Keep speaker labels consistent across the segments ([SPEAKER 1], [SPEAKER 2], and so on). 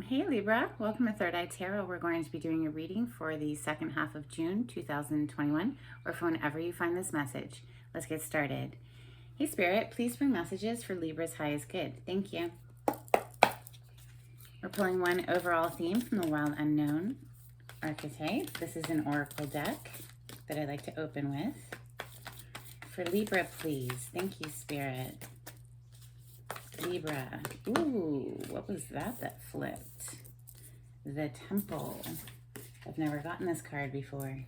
[SPEAKER 1] Hey Libra, welcome to Third Eye Tarot. We're going to be doing a reading for the second half of June 2021, or for whenever you find this message. Let's get started. Hey Spirit, please bring messages for Libra's highest good. Thank you. We're pulling one overall theme from the Wild Unknown archetype. This is an oracle deck that I like to open with. For Libra, please. Thank you, Spirit. Libra. Ooh, what was that flipped? The Temple. I've never gotten this card before.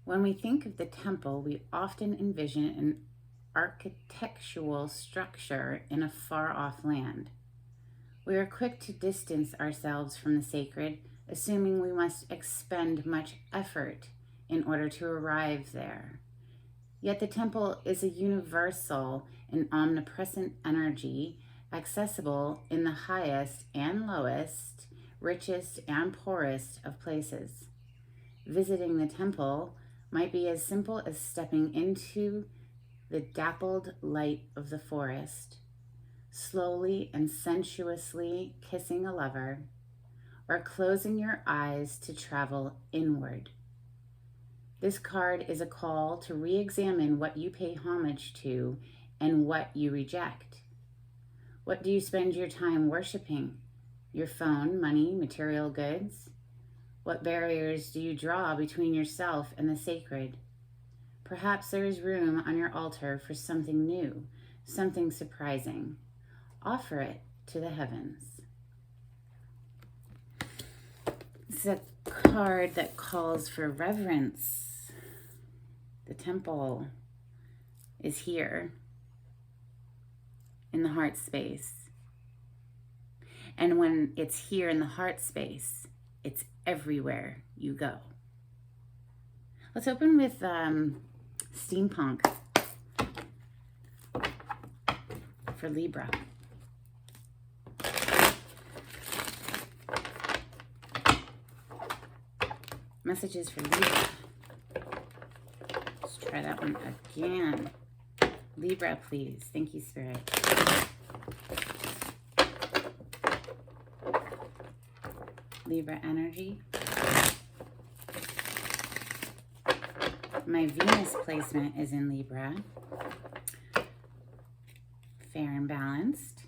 [SPEAKER 1] When we think of the temple, we often envision an architectural structure in a far-off land. We are quick to distance ourselves from the sacred, assuming we must expend much effort in order to arrive there. Yet the temple is a universal and omnipresent energy, accessible in the highest and lowest, richest and poorest of places. Visiting the temple might be as simple as stepping into the dappled light of the forest, slowly and sensuously kissing a lover, or closing your eyes to travel inward. This card is a call to re-examine what you pay homage to and what you reject. What do you spend your time worshiping? Your phone, money, material goods? What barriers do you draw between yourself and the sacred? Perhaps there is room on your altar for something new, something surprising. Offer it to the heavens. This is a card that calls for reverence. The temple is here in the heart space. And when it's here in the heart space, it's everywhere you go. Let's open with steampunk for Libra. Messages for Libra. Let's try that one again. Libra, please. Thank you, Spirit. Libra energy. My Venus placement is in Libra. Fair and balanced.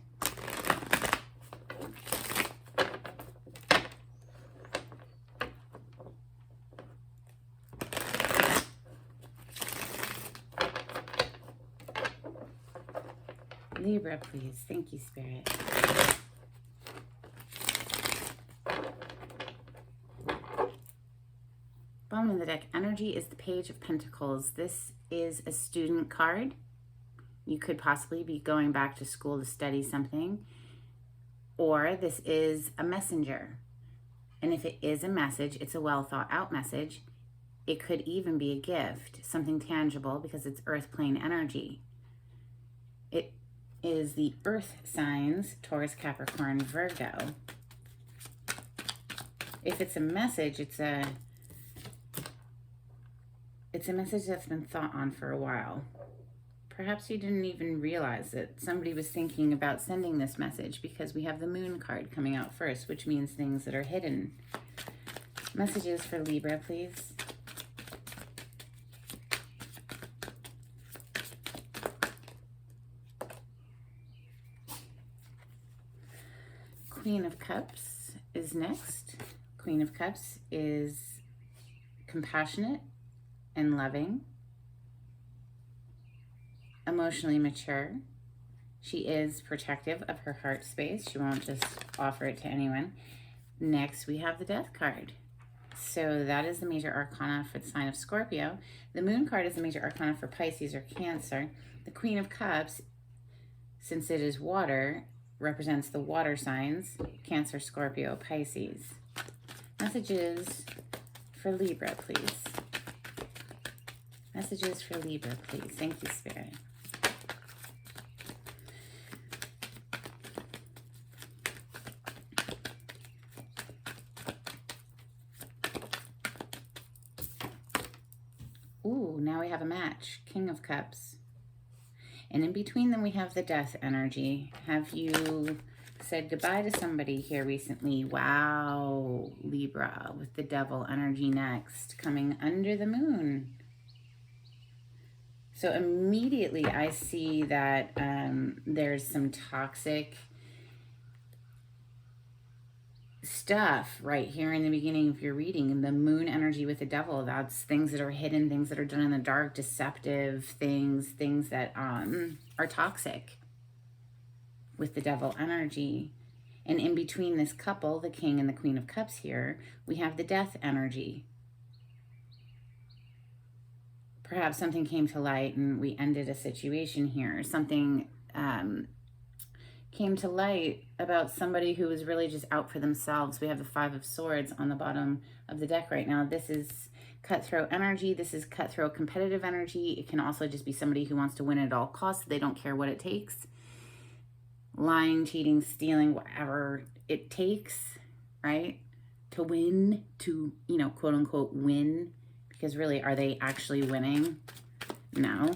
[SPEAKER 1] Libra, please. Thank you, Spirit. Bottom of the deck energy is the Page of Pentacles. This is a student card. You could possibly be going back to school to study something, or this is a messenger. And if it is a message, it's a well thought out message. It could even be a gift, something tangible, because it's earth plane energy. It is the earth signs, Taurus, Capricorn, Virgo. If it's a message, it's a message that's been thought on for a while. Perhaps you didn't even realize that somebody was thinking about sending this message, because we have the Moon card coming out first, which means things that are hidden. Messages for Libra, please. Queen of Cups is next. Queen of Cups is compassionate and loving, emotionally mature. She is protective of her heart space. She won't just offer it to anyone. Next, we have the Death card. So that is the major arcana for the sign of Scorpio. The Moon card is the major arcana for Pisces or Cancer. The Queen of Cups, since it is water, represents the water signs, Cancer, Scorpio, Pisces. Messages for Libra, please. Messages for Libra, please. Thank you, Spirit. Ooh, now we have a match. King of Cups. And in between them, we have the death energy. Have you said goodbye to somebody here recently? Wow, Libra, with the devil energy next, coming under the moon. So immediately I see that there's some toxic stuff right here in the beginning of your reading. And the moon energy with the devil, that's things that are hidden, things that are done in the dark, deceptive things that are toxic with the devil energy. And in between this couple, the King and the Queen of Cups here, we have the death energy. Perhaps something came to light and we ended a situation here. Something came to light about somebody who was really just out for themselves. We have the Five of Swords on the bottom of the deck right now. This is cutthroat energy. This is cutthroat competitive energy. It can also just be somebody who wants to win at all costs. They don't care what it takes. Lying, cheating, stealing, whatever it takes, right? To win, to, you know, quote unquote win. Because really, are they actually winning? No.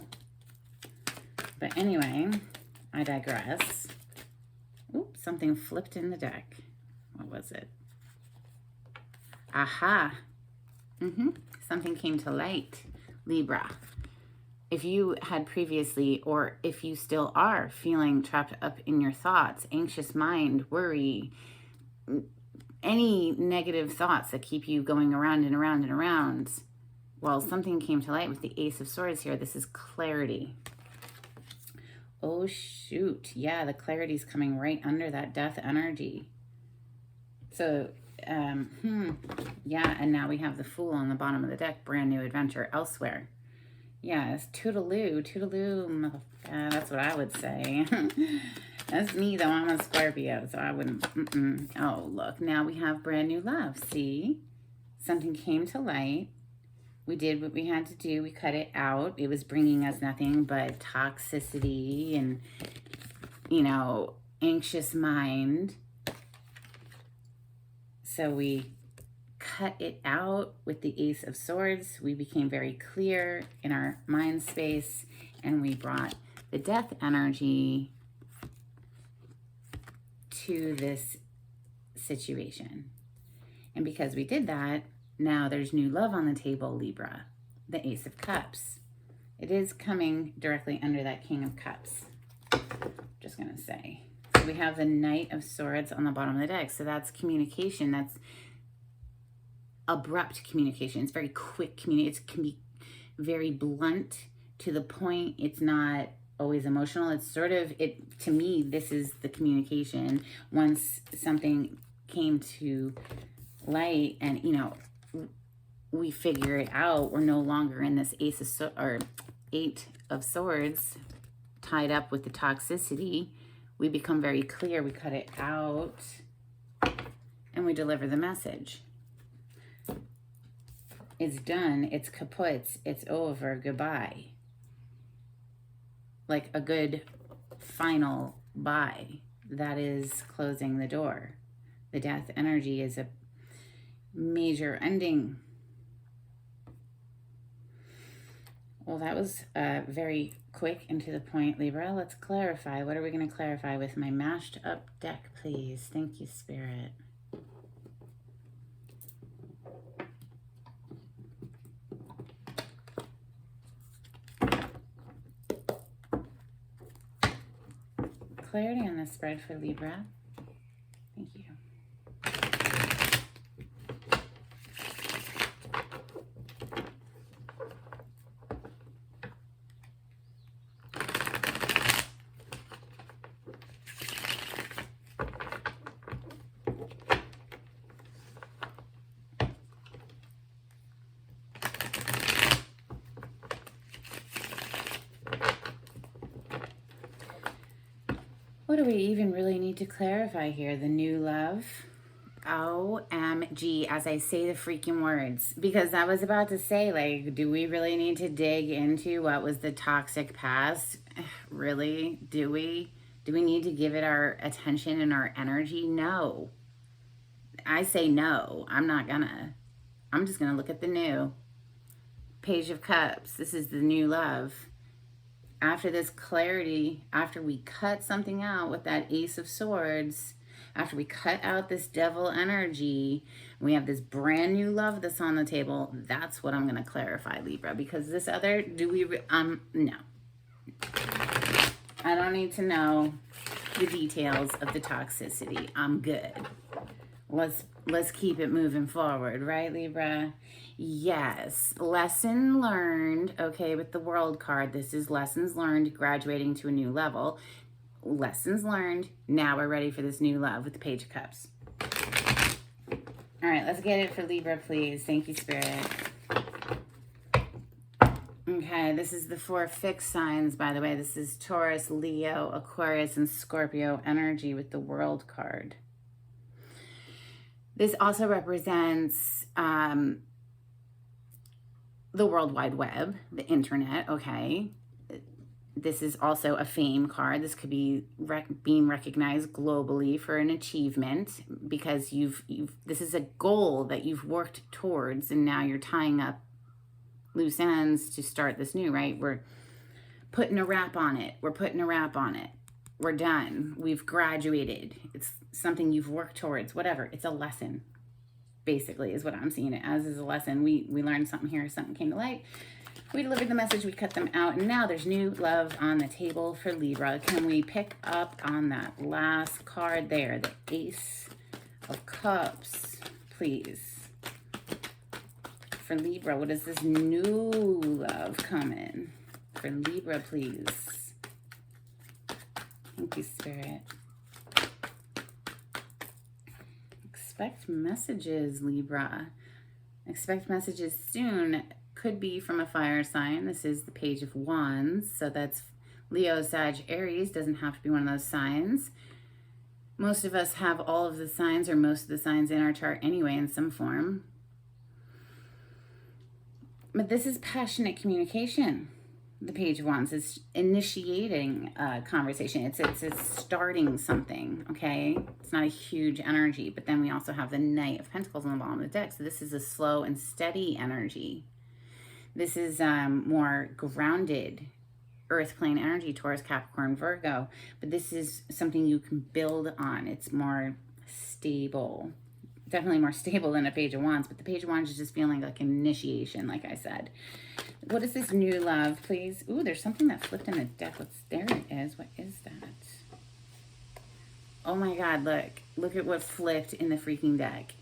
[SPEAKER 1] But anyway, I digress. Oops, something flipped in the deck. What was it? Aha. Something came to light, Libra. If you had previously, or if you still are feeling trapped up in your thoughts, anxious mind, worry, any negative thoughts that keep you going around and around and around, well, something came to light with the Ace of Swords here. This is clarity. Oh, shoot. Yeah, the clarity is coming right under that death energy. So, yeah, and now we have the Fool on the bottom of the deck. Brand new adventure elsewhere. Yes, toodaloo, toodaloo. That's what I would say. That's me, though. I'm a Scorpio, so I wouldn't. Oh, look. Now we have brand new love. See? Something came to light. We did what we had to do. We cut it out. It was bringing us nothing but toxicity and, you know, anxious mind. So we cut it out with the Ace of Swords. We became very clear in our mind space, and we brought the death energy to this situation. And because we did that, now there's new love on the table, Libra, the Ace of Cups. It is coming directly under that King of Cups. Just going to say. So we have the Knight of Swords on the bottom of the deck. So that's communication. That's abrupt communication. It's very quick communication. It can be very blunt, to the point. It's not always emotional. It's sort of, to me, this is the communication. Once something came to light and, you know, we figure it out, we're no longer in this Eight of Swords tied up with the toxicity. We become very clear. We cut it out and we deliver the message. It's done. It's kaput. It's over. Goodbye. Like a good final bye. That is closing the door. The death energy is a major ending. Well, that was very quick and to the point, Libra. Let's clarify. What are we going to clarify with my mashed up deck, please? Thank you, Spirit. Clarity on the spread for Libra. Thank you. What do we even really need to clarify here? The new love. OMG, as I say the freaking words. Because I was about to say, like, do we really need to dig into what was the toxic past? Really? Do we? Do we need to give it our attention and our energy? No. I say no. I'm not gonna. I'm just gonna look at the new. Page of Cups. This is the new love. After this clarity, after we cut something out with that Ace of Swords, after we cut out this devil energy, we have this brand new love that's on the table. That's what I'm going to clarify, Libra, because this other, no. I don't need to know the details of the toxicity. I'm good. Let's keep it moving forward, right, Libra? Yes, lesson learned, okay, with the World card. This is lessons learned, graduating to a new level. Lessons learned. Now we're ready for this new love with the Page of Cups. All right, let's get it for Libra, please. Thank you, Spirit. Okay, this is the 4 fixed signs, by the way. This is Taurus, Leo, Aquarius, and Scorpio energy with the World card. This also represents the World Wide Web, the internet, okay? This is also a fame card. This could be being recognized globally for an achievement because this is a goal that you've worked towards, and now you're tying up loose ends to start this new, right? We're putting a wrap on it. We're putting a wrap on it. We're done. We've graduated. It's something you've worked towards, whatever. It's a lesson, basically, is what I'm seeing it as, is a lesson. We learned something here. Something came to light. We delivered the message. We cut them out. And now there's new love on the table for Libra. Can we pick up on that last card there, the Ace of Cups, please? For Libra, what is this new love coming? For Libra, please. Thank you, Spirit. Expect messages, Libra. Expect messages soon. Could be from a fire sign. This is the Page of Wands. So that's Leo, Sag, Aries. Doesn't have to be one of those signs. Most of us have all of the signs or most of the signs in our chart anyway in some form. But this is passionate communication. The Page of Wands is initiating a conversation. It's starting something, okay? It's not a huge energy. But then we also have the Knight of Pentacles on the bottom of the deck. So this is a slow and steady energy. This is more grounded earth plane energy, Taurus, Capricorn, Virgo. But this is something you can build on. It's more stable. Definitely more stable than a Page of Wands, but the Page of Wands is just feeling like an initiation, like I said. What is this new love, please? Ooh, there's something that flipped in the deck. There it is. What is that? Oh my God, look at what flipped in the freaking deck.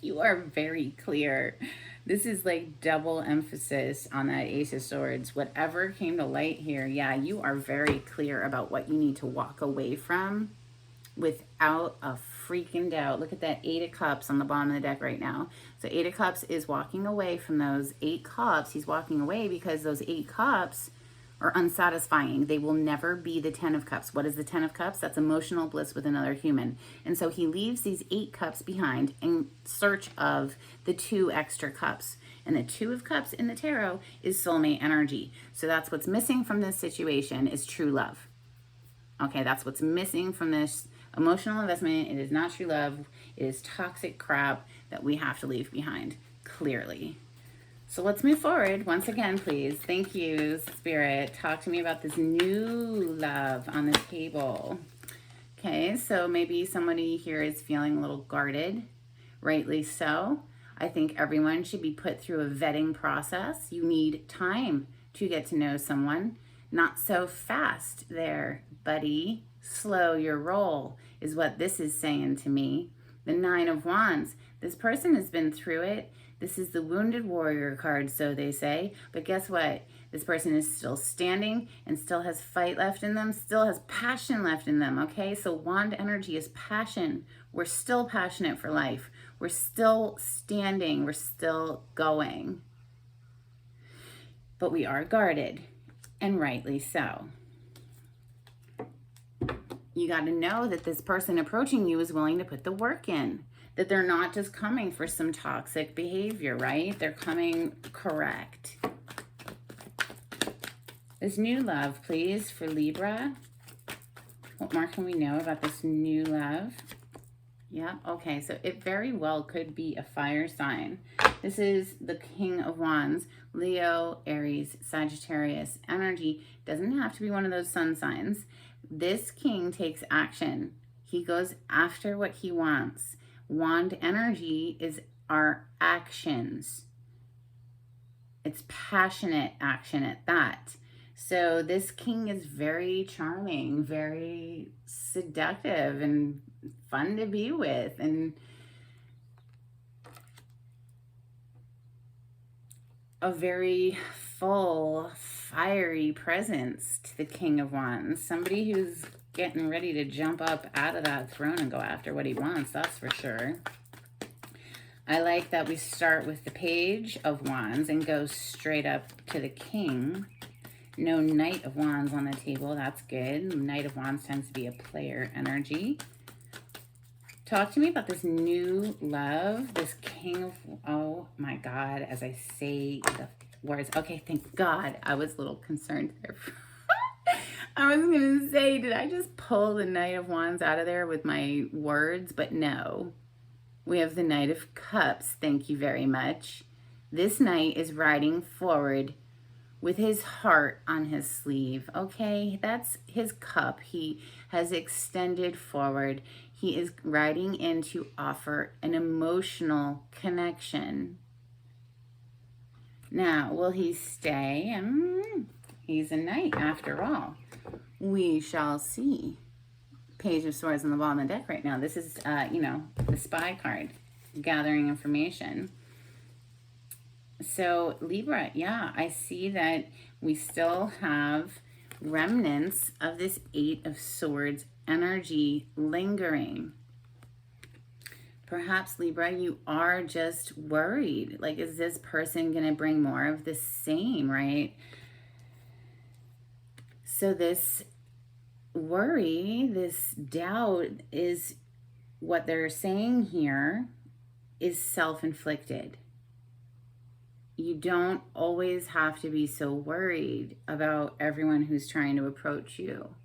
[SPEAKER 1] You are very clear. This is like double emphasis on that Ace of Swords. Whatever came to light here, yeah, you are very clear about what you need to walk away from without a freaking doubt. Look at that 8 of Cups on the bottom of the deck right now. So 8 of Cups is walking away from those 8 cups. He's walking away because those 8 cups are unsatisfying. They will never be the 10 of Cups. What is the 10 of Cups? That's emotional bliss with another human. And so he leaves these 8 cups behind in search of the 2 extra cups. And the 2 of Cups in the tarot is soulmate energy. So that's what's missing from this situation is true love. Okay, that's what's missing from this emotional investment. It is not true love. It is toxic crap that we have to leave behind, clearly. So let's move forward. Once again, please. Thank you, Spirit. Talk to me about this new love on the table. Okay, so maybe somebody here is feeling a little guarded, rightly so. I think everyone should be put through a vetting process. You need time to get to know someone. Not so fast there, buddy. Slow your roll is what this is saying to me. The 9 of Wands. This person has been through it. This is the Wounded Warrior card, so they say. But guess what? This person is still standing and still has fight left in them, still has passion left in them, okay? So Wand energy is passion. We're still passionate for life. We're still standing. We're still going. But we are guarded, and rightly so. You got to know that this person approaching you is willing to put the work in, that they're not just coming for some toxic behavior, right? They're coming correct. This new love, please, for Libra. What more can we know about this new love? Yeah, okay, so it very well could be a fire sign. This is the King of Wands, Leo, Aries, Sagittarius energy. Doesn't have to be one of those sun signs. This king takes action. He goes after what he wants. Wand energy is our actions. It's passionate action at that. So this king is very charming, very seductive, and fun to be with, and a very full, fiery presence to the King of Wands. Somebody who's getting ready to jump up out of that throne and go after what he wants, that's for sure. I like that we start with the Page of Wands and go straight up to the King. No Knight of Wands on the table. That's good. Knight of Wands tends to be a player energy. Talk to me about this new love, this King of... Oh, my God, as I say the words. Okay, thank God. I was a little concerned there. I was going to say, did I just pull the Knight of Wands out of there with my words? But no. We have the Knight of Cups. Thank you very much. This knight is riding forward with his heart on his sleeve. Okay, that's his cup. He has extended forward. He is riding in to offer an emotional connection. Now, will he stay? He's a knight after all. We shall see. Page of Swords on the bottom of the deck right now. This is, the spy card, gathering information. So Libra, yeah, I see that we still have remnants of this Eight of Swords energy lingering. Perhaps, Libra, you are just worried. Like, is this person going to bring more of the same, right? So this worry, this doubt is what they're saying here is self-inflicted. You don't always have to be so worried about everyone who's trying to approach you.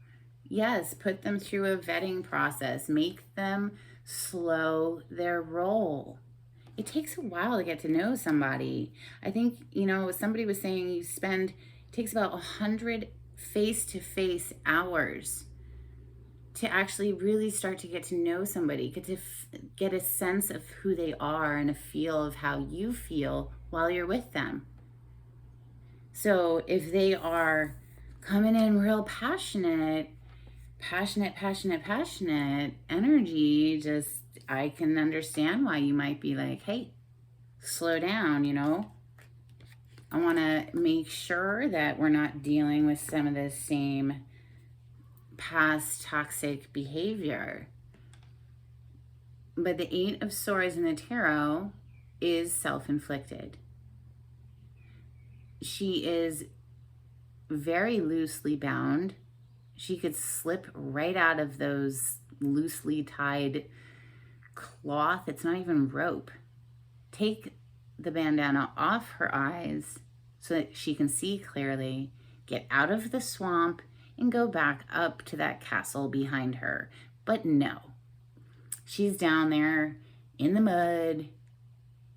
[SPEAKER 1] Yes, put them through a vetting process. Make them slow their roll. It takes a while to get to know somebody. I think, somebody was saying it takes about 100 face-to-face hours to actually really start to get to know somebody, get a sense of who they are and a feel of how you feel while you're with them. So if they are coming in real passionate energy, I can understand why you might be like, hey, slow down, I want to make sure that we're not dealing with some of the same past toxic behavior. But the Eight of Swords in the tarot is self-inflicted. She is very loosely bound. She could slip right out of those loosely tied cloth. It's not even rope. Take the bandana off her eyes so that she can see clearly, get out of the swamp, and go back up to that castle behind her. But no, she's down there in the mud,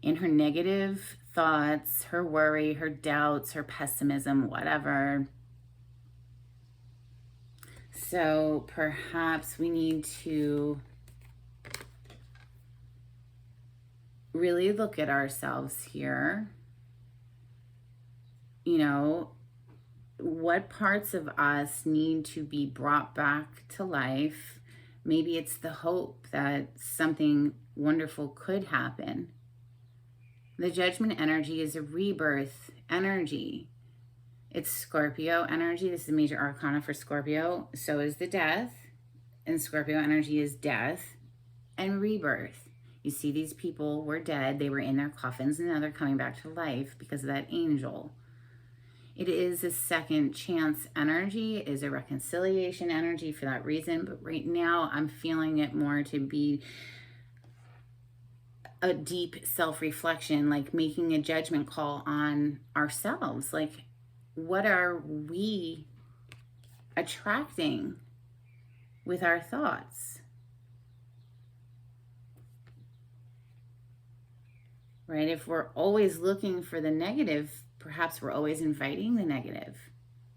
[SPEAKER 1] in her negative thoughts, her worry, her doubts, her pessimism, whatever. So perhaps we need to really look at ourselves here. What parts of us need to be brought back to life? Maybe it's the hope that something wonderful could happen. The Judgment energy is a rebirth energy. It's Scorpio energy. This is a major arcana for Scorpio. So is the Death. And Scorpio energy is death and rebirth. You see, these people were dead. They were in their coffins, and now they're coming back to life because of that angel. It is a second chance energy. It is a reconciliation energy for that reason. But right now, I'm feeling it more to be a deep self-reflection, like making a judgment call on ourselves. Like, what are we attracting with our thoughts? right? If we're always looking for the negative, perhaps we're always inviting the negative,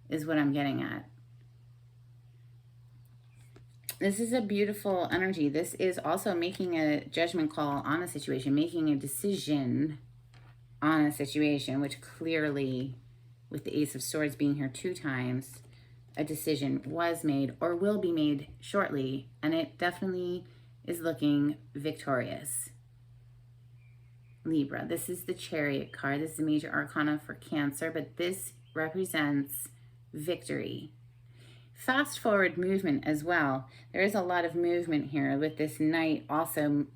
[SPEAKER 1] is what I'm getting at. This is a beautiful energy. This is also making a judgment call on a situation, making a decision on a situation, which clearly, with the Ace of Swords being here 2 times, a decision was made or will be made shortly, and it definitely is looking victorious. Libra, this is the Chariot card. This is a major arcana for Cancer, but this represents victory. Fast forward movement as well. There is a lot of movement here with this Knight also,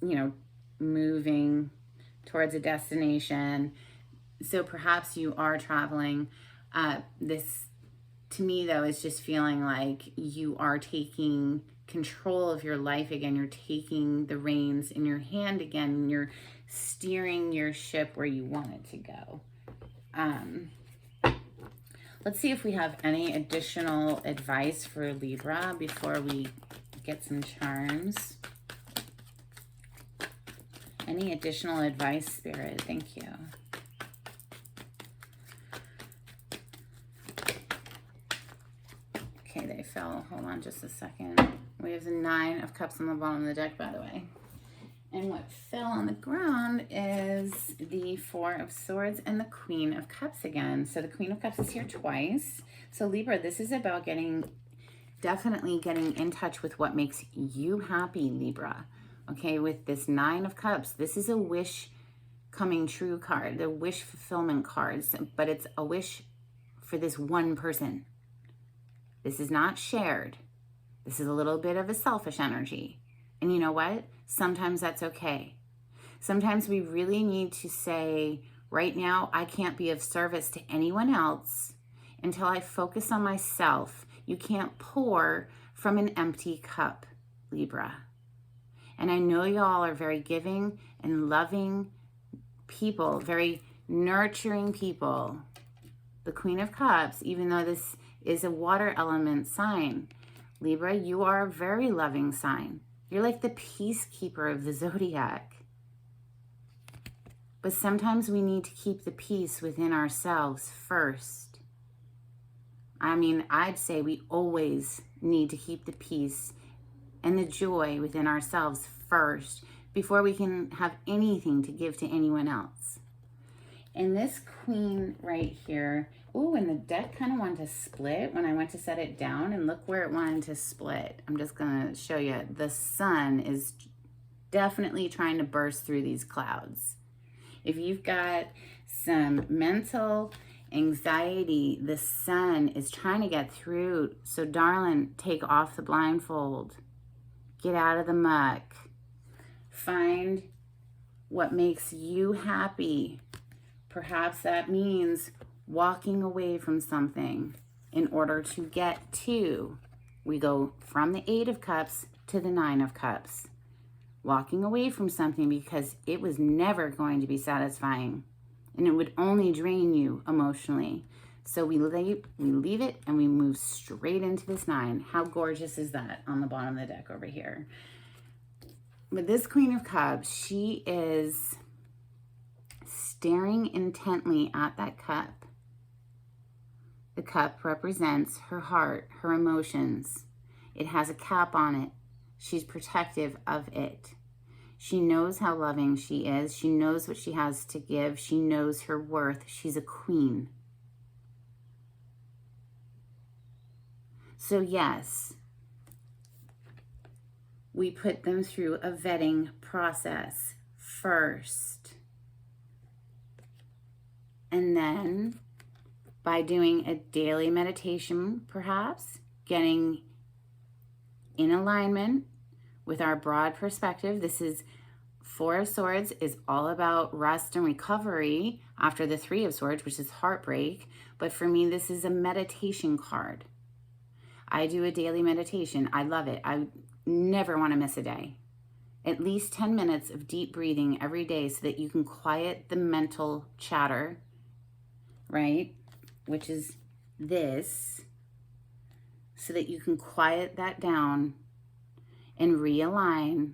[SPEAKER 1] you know, moving towards a destination. So perhaps you are traveling. This, to me, though, is just feeling like you are taking control of your life again. You're taking the reins in your hand again, and you're steering your ship where you want it to go. Let's see if we have any additional advice for Libra before we get some charms. Any additional advice, Spirit? Thank you. Okay, they fell. Hold on just a second. We have the 9 of Cups on the bottom of the deck, by the way. And what fell on the ground is the 4 of Swords and the Queen of Cups again. So the Queen of Cups is here twice. So Libra, this is about definitely getting in touch with what makes you happy, Libra. Okay, with this 9 of Cups, this is a wish coming true card, the wish fulfillment cards, but it's a wish for this one person. This is not shared. This is a little bit of a selfish energy. And you know what? Sometimes that's okay. Sometimes we really need to say, right now, I can't be of service to anyone else until I focus on myself. You can't pour from an empty cup, Libra. And I know y'all are very giving and loving people, very nurturing people. The Queen of Cups, even though this is a water element sign, Libra, you are a very loving sign. You're like the peacekeeper of the zodiac. But sometimes we need to keep the peace within ourselves first. I mean, I'd say we always need to keep the peace and the joy within ourselves first before we can have anything to give to anyone else. And this Queen right here, ooh, and the deck kind of wanted to split when I went to set it down, and look where it wanted to split. I'm just going to show you. The sun is definitely trying to burst through these clouds. If you've got some mental anxiety, the sun is trying to get through. So darling, take off the blindfold. Get out of the muck. Find what makes you happy. Perhaps that means walking away from something in order to get to, we go from the 8 of Cups to the 9 of Cups. Walking away from something because it was never going to be satisfying and it would only drain you emotionally. So we leave it and we move straight into this 9. How gorgeous is that on the bottom of the deck over here? But this Queen of Cups, she is staring intently at that cup. The cup represents her heart, her emotions. It has a cap on it. She's protective of it. She knows how loving she is. She knows what she has to give. She knows her worth. She's a queen. So yes, we put them through a vetting process first. And then by doing a daily meditation, perhaps, getting in alignment with our broad perspective. This is 4 of Swords is all about rest and recovery after the 3 of Swords, which is heartbreak. But for me, this is a meditation card. I do a daily meditation. I love it. I never want to miss a day. At least 10 minutes of deep breathing every day so that you can quiet the mental chatter, right? Which is this, so that you can quiet that down and realign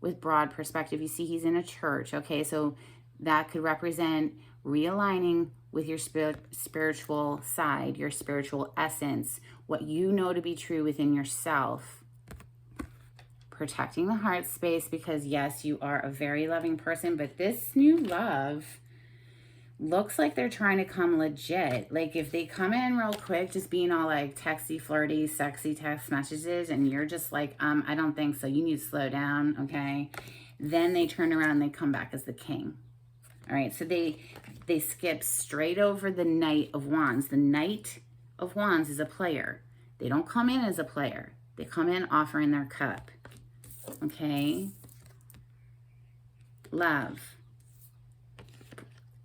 [SPEAKER 1] with broad perspective. You see, he's in a church, okay? So That could represent realigning with your spiritual side, your spiritual essence, what you know to be true within yourself. Protecting the heart space, because yes, you are a very loving person, but this new love looks like they're trying to come legit. Like if they come in real quick, just being all like texty, flirty, sexy text messages, and you're just like, I don't think so. You need to slow down, okay? Then they turn around and they come back as the king. All right, so they skip straight over the Knight of Wands. The Knight of Wands is a player. They don't come in as a player. They come in offering their cup. Okay? Love.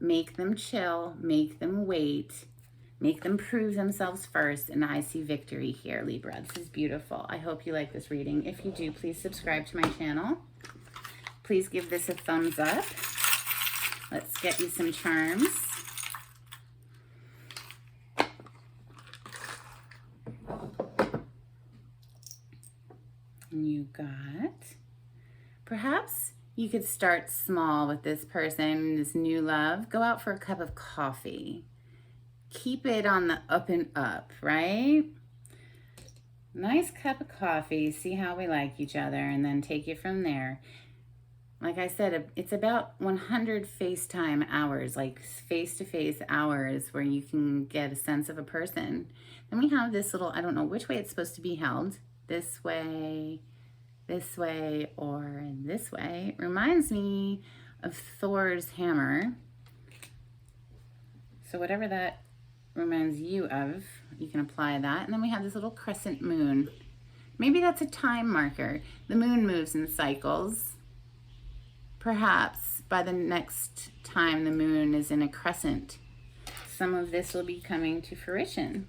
[SPEAKER 1] Make them chill. Make them wait. Make them prove themselves first. And I see victory here, Libra. This is beautiful. I hope you like this reading. If you do, please subscribe to my channel. Please give this a thumbs up. Let's get you some charms. And you got, perhaps you could start small with this person, this new love. Go out for a cup of coffee. Keep it on the up and up, right? Nice cup of coffee. See how we like each other, and then take it from there. Like I said, it's about 100 FaceTime hours, like face-to-face hours where you can get a sense of a person. Then we have this little, I don't know which way it's supposed to be held. This way, or this way. It reminds me of Thor's hammer. So whatever that reminds you of, you can apply that. And then we have this little crescent moon. Maybe that's a time marker. The moon moves in cycles. Perhaps by the next time the moon is in a crescent, some of this will be coming to fruition.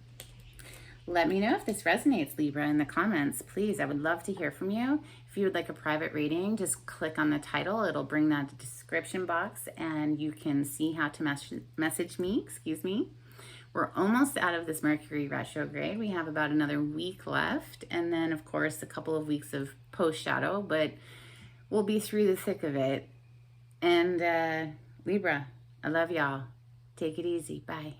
[SPEAKER 1] Let me know if this resonates, Libra, in the comments. Please, I would love to hear from you. If you would like a private reading, just click on the title. It'll bring that description box, and you can see how to message me. We're almost out of this Mercury retrograde. We have about another week left, and then, of course, a couple of weeks of post-shadow, but we'll be through the thick of it. And Libra, I love y'all. Take it easy. Bye.